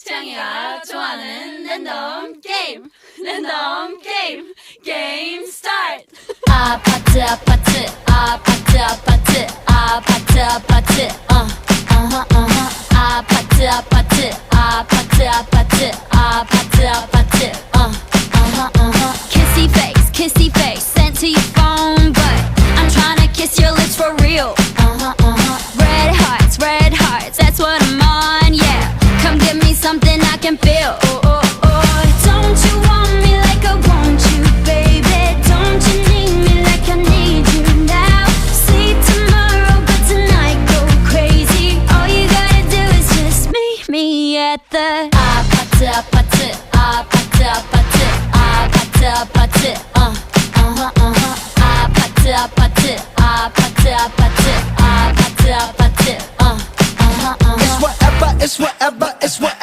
채영이가 좋아하는 랜덤 게임 게임 스타트. 아파트 아파트 아파트 아파트 아파트 아파트 아파트 아파트 아파트 아파트 아파트 아파트 kissy face sent to your phone but I'm tryna kiss your lips for real. Red hearts, that's what I'm on, yeah. Come give me something I can feel. Don't you want me like I want you, baby? Don't you need me like I need you now? Sleep tomorrow, but tonight go crazy. All you gotta do is just meet me at the 아파트 아파트 아파트 아파트 아파트 아파트 아파트 아파트 아파트 아파트 아파트 아파트 It's whatever, it's whatever, it's whatever.